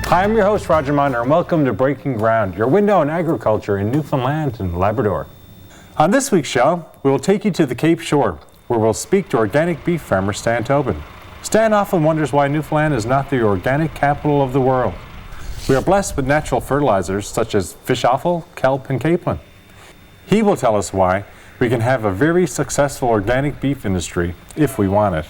Hi, I'm your host, Roger Miner, and welcome to Breaking Ground, your window on agriculture in Newfoundland and Labrador. On this week's show, we will take you to the Cape Shore, where we'll speak to organic beef farmer Stan Tobin. Stan often wonders why Newfoundland is not the organic capital of the world. We are blessed with natural fertilizers such as fish offal, kelp, and capelin. He will tell us why we can have a very successful organic beef industry if we want it.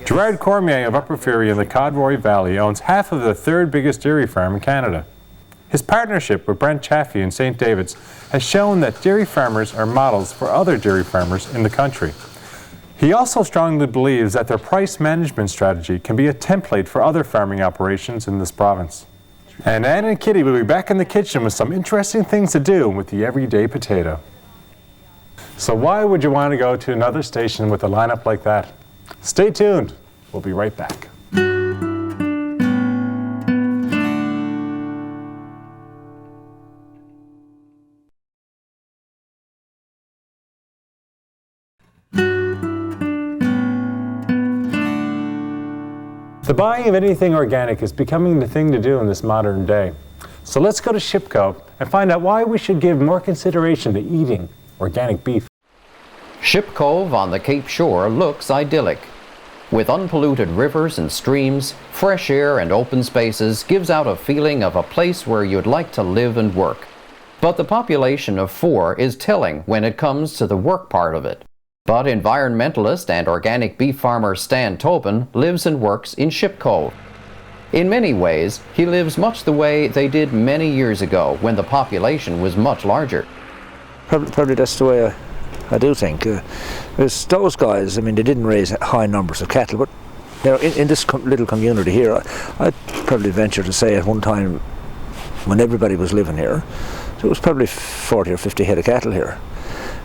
Gerard Cormier of Upper Ferry in the Codroy Valley owns half of the third biggest dairy farm in Canada. His partnership with Brent Chaffee in St. David's has shown that dairy farmers are models for other dairy farmers in the country. He also strongly believes that their price management strategy can be a template for other farming operations in this province. And Ann and Kitty will be back in the kitchen with some interesting things to do with the everyday potato. So why would you want to go to another station with a lineup like that? Stay tuned. We'll be right back. The buying of anything organic is becoming the thing to do in this modern day. So let's go to Ship Cove and find out why we should give more consideration to eating organic beef. Ship Cove on the Cape Shore looks idyllic. With unpolluted rivers and streams, fresh air and open spaces gives out a feeling of a place where you'd like to live and work. But the population of 4 is telling when it comes to the work part of it. But environmentalist and organic beef farmer Stan Tobin lives and works in Ship Cove. In many ways, he lives much the way they did many years ago when the population was much larger. Probably that's the way I do think. Because those guys, I mean, they didn't raise high numbers of cattle, but you know, in this little community here, I'd probably venture to say at one time when everybody was living here, there was probably 40 or 50 head of cattle here.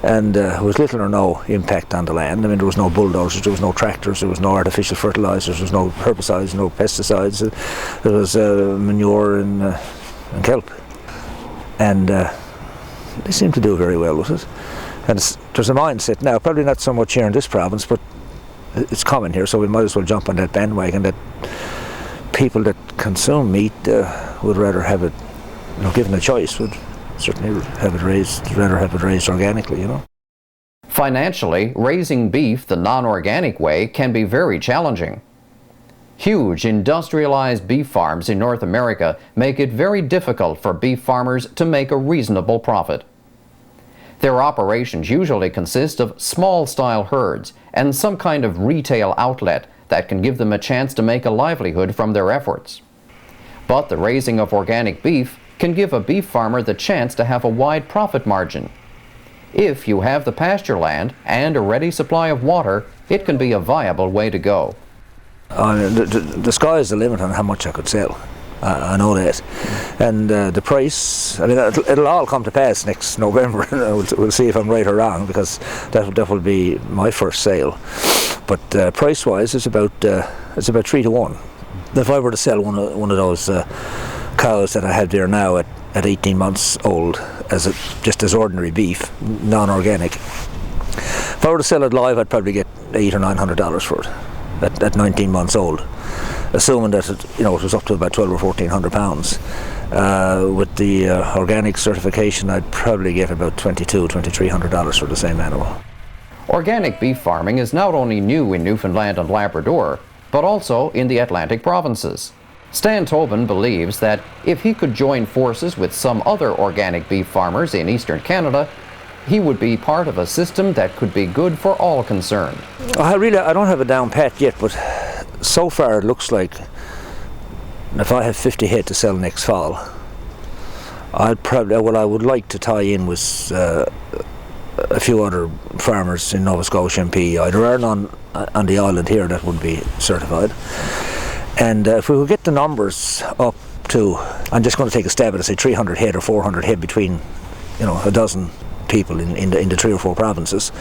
And there was little or no impact on the land. I mean, there was no bulldozers, there was no tractors, there was no artificial fertilizers, there was no herbicides, no pesticides. There was manure and kelp. And they seem to do very well with it. And there's a mindset now, probably not so much here in this province, but it's common here, so we might as well jump on that bandwagon that people that consume meat would rather have it, you know, given a choice, would certainly rather have it raised organically, you know. Financially, raising beef the non-organic way can be very challenging. Huge industrialized beef farms in North America make it very difficult for beef farmers to make a reasonable profit. Their operations usually consist of small-style herds and some kind of retail outlet that can give them a chance to make a livelihood from their efforts. But the raising of organic beef can give a beef farmer the chance to have a wide profit margin. If you have the pasture land and a ready supply of water, it can be a viable way to go. The sky is the limit on how much I could sell. I know that. And the price, I mean, it'll all come to pass next November. We'll see if I'm right or wrong, because that will be my first sale. But price-wise, it's about 3 to 1. If I were to sell one of those cows that I have there now at 18 months old, just as ordinary beef, non-organic, if I were to sell it live, I'd probably get $800 or $900 for it at 19 months old, assuming that it was up to about 1,200 or 1,400 pounds. With the organic certification, I'd probably get about $2,200, $2,300 for the same animal. Organic beef farming is not only new in Newfoundland and Labrador, but also in the Atlantic provinces. Stan Tobin believes that if he could join forces with some other organic beef farmers in eastern Canada, he would be part of a system that could be good for all concerned. I don't have it down pat yet, but so far it looks like if I have 50 head to sell next fall, I would like to tie in with a few other farmers in Nova Scotia and PEI. There are none on the island here that would be certified. And if we could get the numbers up to, I'm just going to take a stab at it, say 300 head or 400 head between, a dozen people in the 3 or 4 provinces,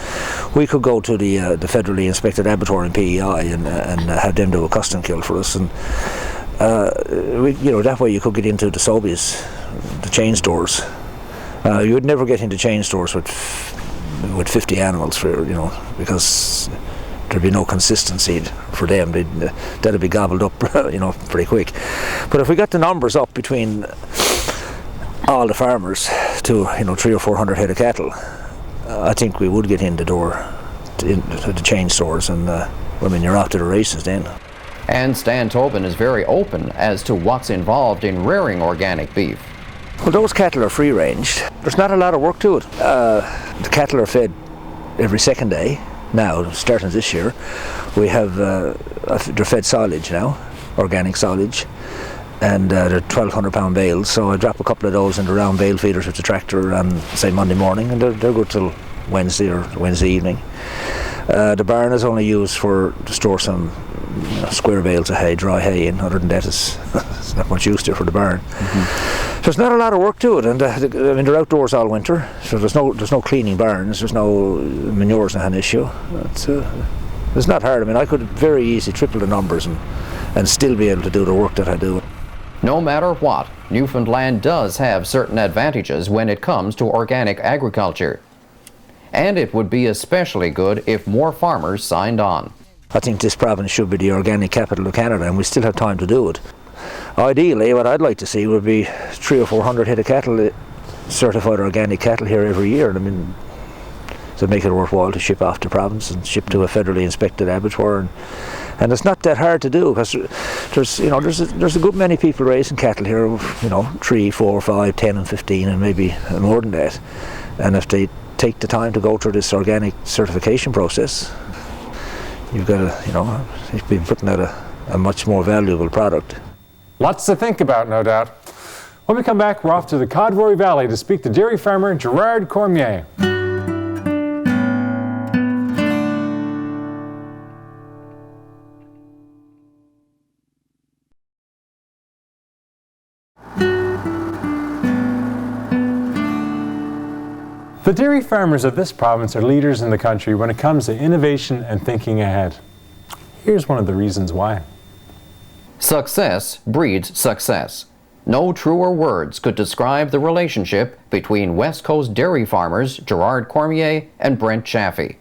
we could go to the federally inspected abattoir in PEI and have them do a custom kill for us. And that way you could get into the Sobeys, the chain stores. You would never get into chain stores with 50 animals because there'd be no consistency for them. That'd be gobbled up, pretty quick. But if we got the numbers up between all the farmers to 300 or 400 head of cattle, I think we would get in the door to the chain stores, and you're off to the races then. And Stan Tobin is very open as to what's involved in rearing organic beef. Well, those cattle are free range. There's not a lot of work to it. The cattle are fed every second day now, starting this year. We have, they're fed silage now, organic silage, and they're 1,200 pound bales, so I drop a couple of those in the round bale feeders with the tractor on, say, Monday morning, and they're good till Wednesday or Wednesday evening. The barn is only used to store some square bales of hay, dry hay in. Other than that, it's not much use there for the barn. Mm-hmm. There's not a lot of work to it, and they're outdoors all winter, so there's no cleaning barns, there's no manure's not an issue. It's not hard. I could very easily triple the numbers and still be able to do the work that I do. No matter what, Newfoundland does have certain advantages when it comes to organic agriculture. And it would be especially good if more farmers signed on. I think this province should be the organic capital of Canada, and we still have time to do it. Ideally, what I'd like to see would be 300 or 400 head of cattle, certified organic cattle here every year. To make it worthwhile to ship off the province and ship to a federally inspected abattoir. And it's not that hard to do, because there's a good many people raising cattle here, 3, 4, 5, 10 and 15 and maybe more than that. And if they take the time to go through this organic certification process, you've got you've been putting out a much more valuable product. Lots to think about, no doubt. When we come back, we're off to the Codroy Valley to speak to dairy farmer Gerard Cormier. The dairy farmers of this province are leaders in the country when it comes to innovation and thinking ahead. Here's one of the reasons why. Success breeds success. No truer words could describe the relationship between West Coast dairy farmers Gerard Cormier and Brent Chaffee.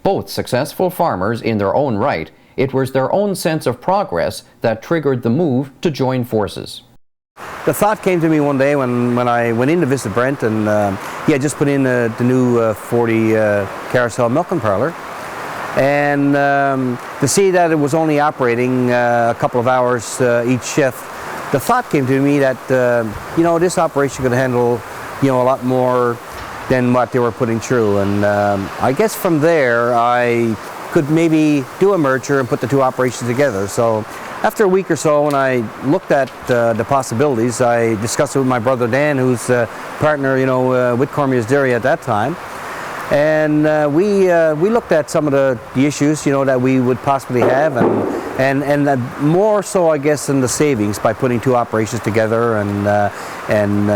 Both successful farmers in their own right, it was their own sense of progress that triggered the move to join forces. The thought came to me one day when I went in to visit Brent, and he had just put in the new 40 carousel milking parlour. And to see that it was only operating a couple of hours each shift, the thought came to me that this operation could handle a lot more than what they were putting through. And I guess from there I could maybe do a merger and put the two operations together. So after a week or so, when I looked at the possibilities, I discussed it with my brother Dan, who's partner with Cormier's Dairy at that time. And we looked at some of the issues that we would possibly have, and more so I guess in the savings by putting two operations together and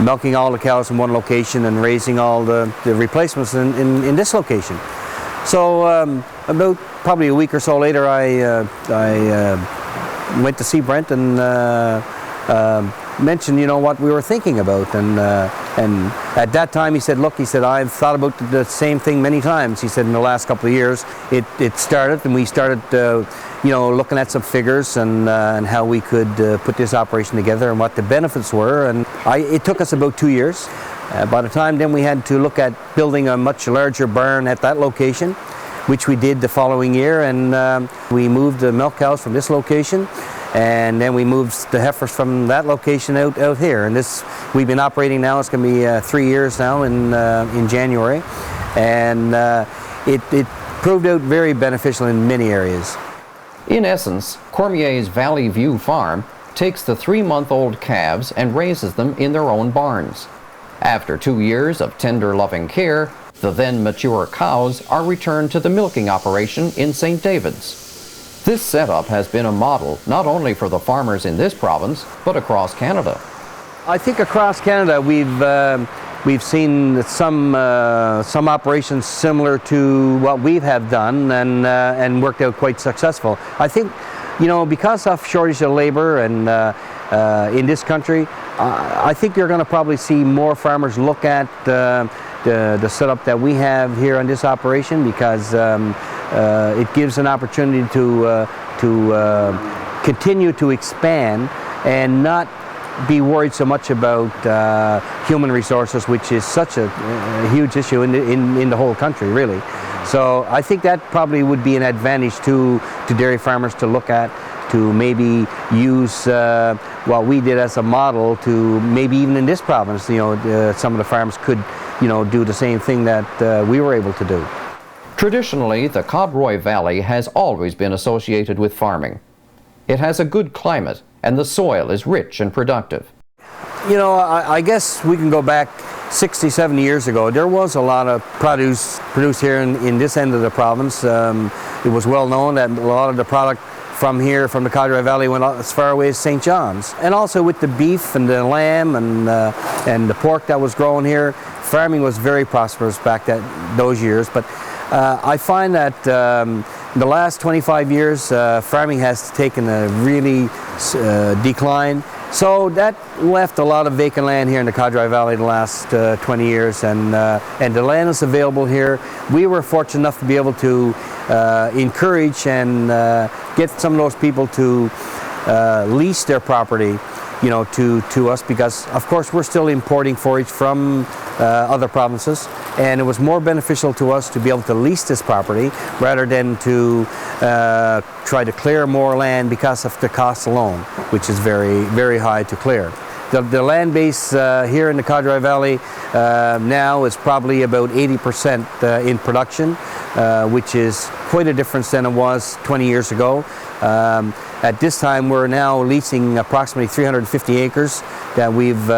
milking all the cows in one location and raising all the replacements in this location. So about probably a week or so later, I went to see Brent and mentioned what we were thinking about, and at that time he said, I've thought about the same thing many times. He said in the last couple of years it started, and we started looking at some figures and how we could put this operation together and what the benefits were, and it took us about 2 years. By the time then we had to look at building a much larger barn at that location, which we did the following year, and we moved the milk cows from this location, and then we moved the heifers from that location out here. And this we've been operating now. It's going to be 3 years now in January, and it proved out very beneficial in many areas. In essence, Cormier's Valley View farm takes the 3-month-old calves and raises them in their own barns. After 2 years of tender loving care, the then mature cows are returned to the milking operation in St. David's. This setup has been a model not only for the farmers in this province, but across Canada. I think across Canada we've seen some operations similar to what we have done and worked out quite successful. I think because of shortage of labor and in this country, I think you're going to probably see more farmers look at the setup that we have here on this operation, because it gives an opportunity to continue to expand and not be worried so much about human resources, which is such a huge issue in the whole country, really. So I think that probably would be an advantage to dairy farmers to look at, to maybe use what we did as a model to maybe even in this province, some of the farms could, do the same thing that we were able to do. Traditionally, the Codroy Valley has always been associated with farming. It has a good climate, and the soil is rich and productive. I guess we can go back 60, 70 years ago. There was a lot of produce produced here in this end of the province. It was well known that a lot of the product from here, from the Codroy Valley, went as far away as St. John's. And also with the beef and the lamb and the pork that was grown here, farming was very prosperous back those years. But I find that the last 25 years, farming has taken a really decline. So that left a lot of vacant land here in the Codroy Valley the last 20 years, and the land is available here. We were fortunate enough to be able to encourage and get some of those people to lease their property, to us, because of course we're still importing forage from other provinces, and it was more beneficial to us to be able to lease this property rather than to try to clear more land because of the cost alone, which is very, very high to clear. The land base here in the Codroy Valley now is probably about 80% in production, which is quite a difference than it was 20 years ago. At this time, we're now leasing approximately 350 acres that we've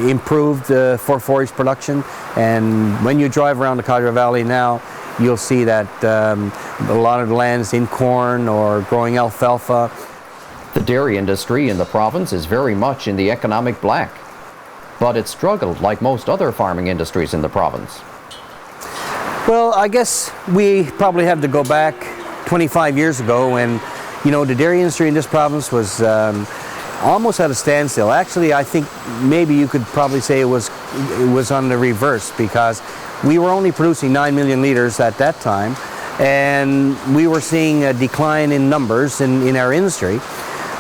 improved for forage production. And when you drive around the Codroy Valley now, you'll see that a lot of the land is in corn or growing alfalfa. The dairy industry in the province is very much in the economic black, but it struggled like most other farming industries in the province. Well, I guess we probably have to go back 25 years ago when, the dairy industry in this province was almost at a standstill. Actually, I think maybe you could probably say it was on the reverse, because we were only producing 9 million litres at that time, and we were seeing a decline in numbers in our industry.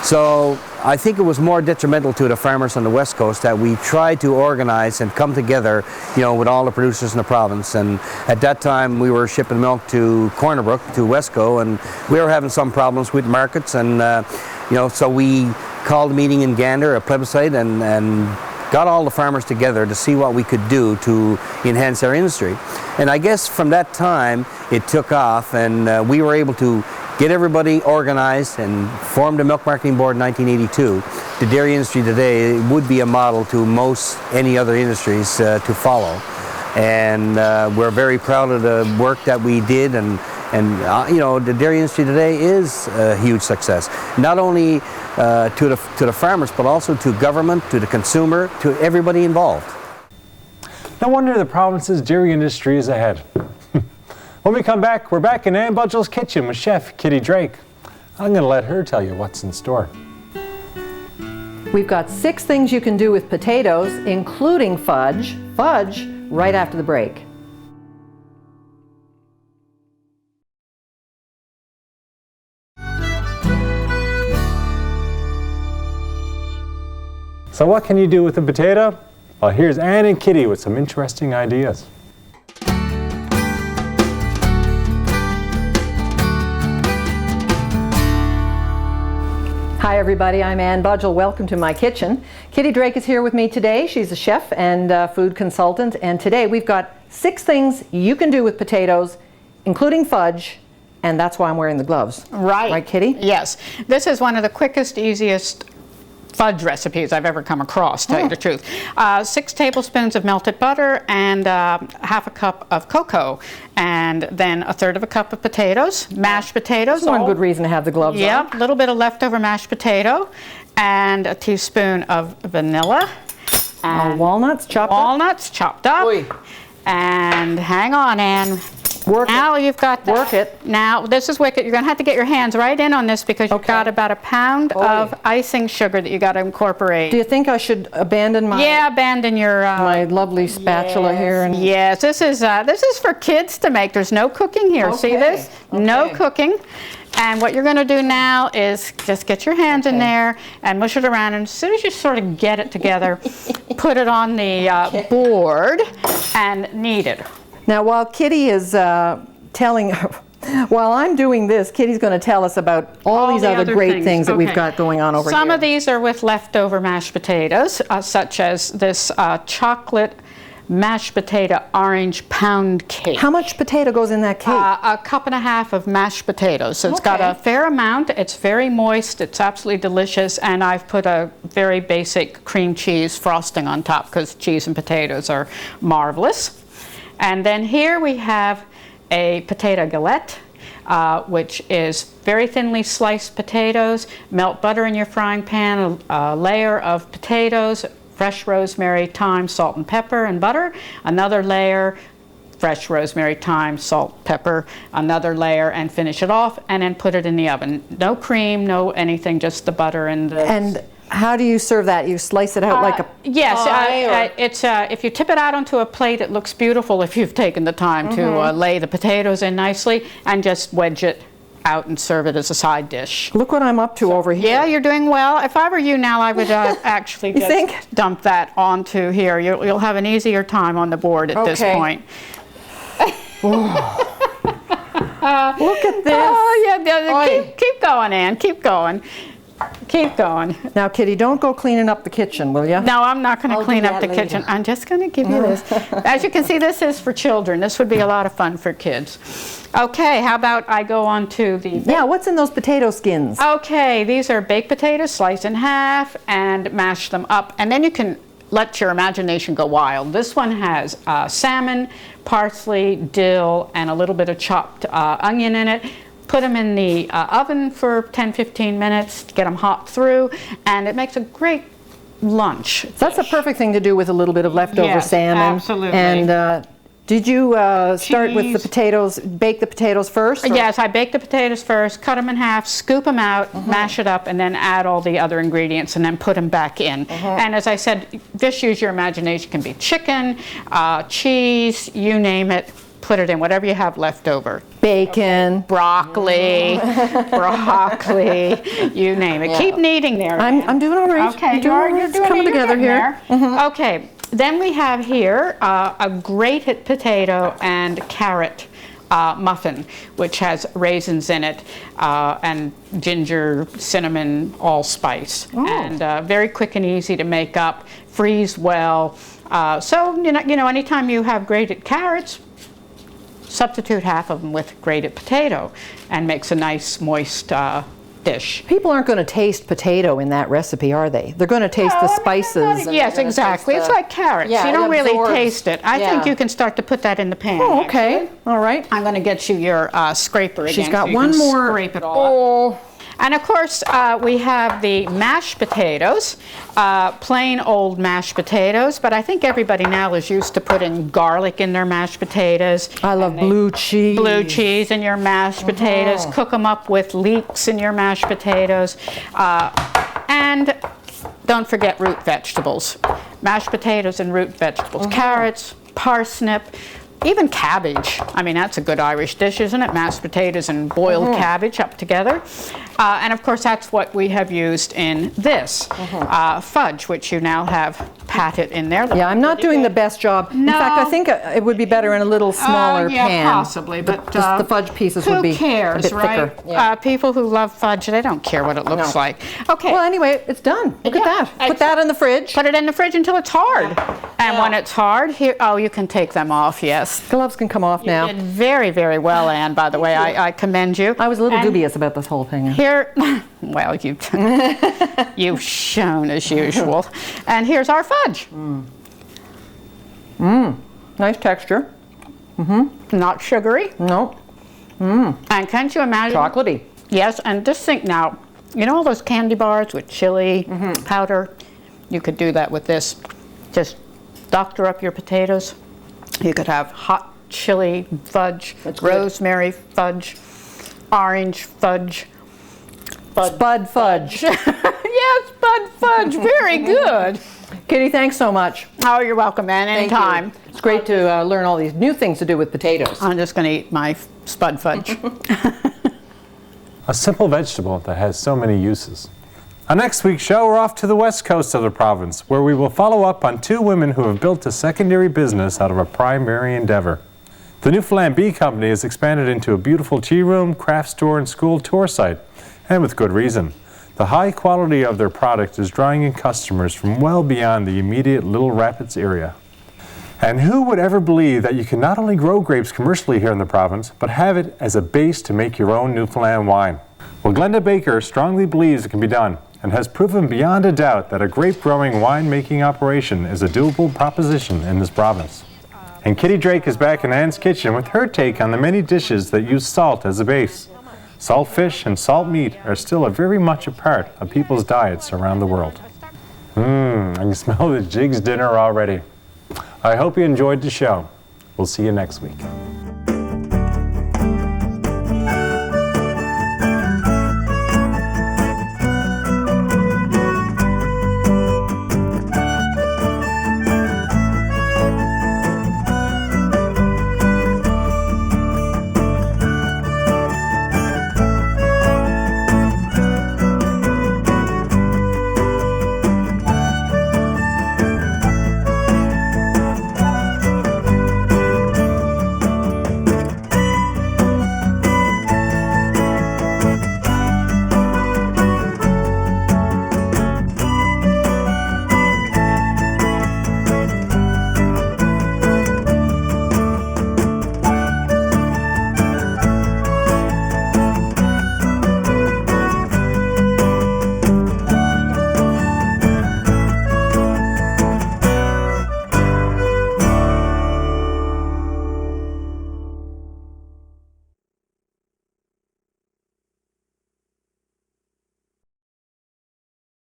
So I think it was more detrimental to the farmers on the West Coast that we tried to organize and come together, with all the producers in the province. And at that time, we were shipping milk to Corner Brook, to Wesco, and we were having some problems with markets. And so we called a meeting in Gander, a plebiscite, and got all the farmers together to see what we could do to enhance our industry. And I guess from that time, it took off, and we were able to get everybody organized and formed the Milk Marketing Board in 1982. The dairy industry today would be a model to most any other industries to follow. And we're very proud of the work that we did, and the dairy industry today is a huge success. Not only to the farmers, but also to government, to the consumer, to everybody involved. No wonder the province's dairy industry is ahead. When we come back, we're back in Ann Budgell's kitchen with Chef Kitty Drake. I'm going to let her tell you what's in store. We've got 6 things you can do with potatoes, including fudge. Fudge, right after the break. So what can you do with a potato? Well, here's Ann and Kitty with some interesting ideas. Hi everybody, I'm Ann Budgell. Welcome to my kitchen. Kitty Drake is here with me today. She's a chef and food consultant, and today we've got 6 things you can do with potatoes, including fudge, and that's why I'm wearing the gloves. Right. Right, Kitty? Yes. This is one of the quickest, easiest fudge recipes I've ever come across, to tell you the truth. 6 tablespoons of melted butter and half a cup of cocoa, and then 1/3 of a cup of potatoes, mashed potatoes. That's one good reason to have the gloves on. Yep, a little bit of leftover mashed potato, and a teaspoon of vanilla. And walnuts chopped up? Walnuts chopped up. Oy. And hang on, Ann. Now you've got that. Work it. Now, this is wicked. You're going to have to get your hands right in on this because you've Okay. got about a pound of icing sugar that you got to incorporate. Do you think I should abandon my Yeah, abandon your... my lovely spatula here? And Yes, this is for kids to make. There's no cooking here. See Okay, this? No okay. cooking. And what you're going to do now is just get your hands in there and mush it around. And as soon as you sort of get it together, put it on the board and knead it. Now, while Kitty is telling, while I'm doing this, Kitty's going to tell us about all these the other great things that we've Okay. got going on over here. Some of these are with leftover mashed potatoes, such as this chocolate mashed potato orange pound cake. How much potato goes in that cake? A cup and a half of mashed potatoes. So it's got a Okay. fair amount. It's very moist. It's absolutely delicious. And I've put a very basic cream cheese frosting on top because cheese and potatoes are marvelous. And then here we have a potato galette, which is very thinly sliced potatoes. Melt butter in your frying pan, a layer of potatoes, fresh rosemary, thyme, salt and pepper and butter, another layer, fresh rosemary, thyme, salt, pepper, another layer, and finish it off, and then put it in the oven. No cream, no anything, just the butter and the... And how do you serve that? You slice it out like a Yes, pie, or- it's if you tip it out onto a plate, it looks beautiful if you've taken the time to lay the potatoes in nicely, and just wedge it out and serve it as a side dish. Look what I'm up to over here. Yeah, you're doing well. If I were you now, I would actually just think? dump that onto here. You'll have an easier time on the board at this Okay. point. Look at this. Oh, yeah, Oi. keep going, Ann. Keep going. Keep going. Now, Kitty, don't go cleaning up the kitchen, will you? No, I'm not going I'll to clean do up the that later. kitchen. I'm just going to give you this. As you can see, this is for children. This would be a lot of fun for kids. Okay, how about I go on to the... Yeah, what's in those potato skins? Okay, these are baked potatoes sliced in half and mash them up. And then you can let your imagination go wild. This one has salmon, parsley, dill, and a little bit of chopped onion in it. Put them in the oven for 10-15 minutes to get them hot through, and it makes a great lunch. That's a perfect thing to do with a little bit of leftover Yes, salmon. absolutely. And did you start with the Cheese. potatoes, bake the potatoes first? or- Yes, I bake the potatoes first, cut them in half, scoop them out, mash it up, and then add all the other ingredients and then put them back in. And as I said, just use your imagination. It can be chicken, cheese, you name it, put it in, whatever you have left over. Bacon. Broccoli, broccoli, you name it. Keep kneading there. I'm doing all right. Okay, I'm doing all right. you're It's doing coming it. You're together getting here. there. Okay, then we have here a grated potato and carrot muffin, which has raisins in it and ginger, cinnamon, allspice. And very quick and easy to make up, freeze well. So, you know, anytime you have grated carrots, substitute half of them with grated potato and makes a nice moist dish. People aren't going to taste potato in that recipe, are they? They're going to taste the spices. and Yes, they're gonna exactly. taste It's the- like carrots. Yeah, You it don't really absorbs. taste it. I think Yeah. you can start to put that in the pan. Oh, okay. actually. All right. I'm going to get you your scraper again. She's got so you one can more. Scrape it all up. And of course, we have the mashed potatoes, plain old mashed potatoes, but I think everybody now is used to putting garlic in their mashed potatoes. I love blue cheese. Blue cheese in your mashed potatoes, cook them up with leeks in your mashed potatoes, and don't forget root vegetables. Mashed potatoes and root vegetables, carrots, parsnip, even cabbage. I mean, that's a good Irish dish, isn't it? Mashed potatoes and boiled cabbage up together. And of course, that's what we have used in this fudge, which you now have patted in there. Yeah, I'm not doing the best job. In No. fact, I think it would be better in a little smaller yeah, pan. possibly, but Just the fudge pieces would be who cares, a bit right? thicker. People who love fudge, they don't care what it looks like. Okay. Well, anyway, it's done. Look at Yeah, that. Put that in the fridge. Put it in the fridge until it's hard. And when it's hard, here, oh, you can take them off, yes. Gloves can come off now. You did very, very well, Anne, by the way. I commend you. I was a little And dubious about this whole thing. Here, well, you've shown as usual. And here's our fudge. Nice texture. Not sugary. No, And can't you imagine? chocolatey. Yes, and just think now, you know all those candy bars with chili powder? You could do that with this. Just doctor up your potatoes. You could have hot chili fudge, That's good. rosemary fudge, orange fudge. Spud fudge. Yes, Bud Fudge, very good. Kitty, thanks so much. Oh, you're welcome, man, Thank you. anytime. It's great to learn all these new things to do with potatoes. I'm just going to eat my Spud Fudge. A simple vegetable that has so many uses. On next week's show, we're off to the west coast of the province, where we will follow up on two women who have built a secondary business out of a primary endeavor. The Newfoundland Bee Company has expanded into a beautiful tea room, craft store, and school tour site, and with good reason. The high quality of their product is drawing in customers from well beyond the immediate Little Rapids area. And who would ever believe that you can not only grow grapes commercially here in the province, but have it as a base to make your own Newfoundland wine? Well, Glenda Baker strongly believes it can be done, and has proven beyond a doubt that a grape-growing winemaking operation is a doable proposition in this province. And Kitty Drake is back in Anne's kitchen with her take on the many dishes that use salt as a base. Salt fish and salt meat are still very much a part of people's diets around the world. I can smell the Jig's dinner already. I hope you enjoyed the show. We'll see you next week.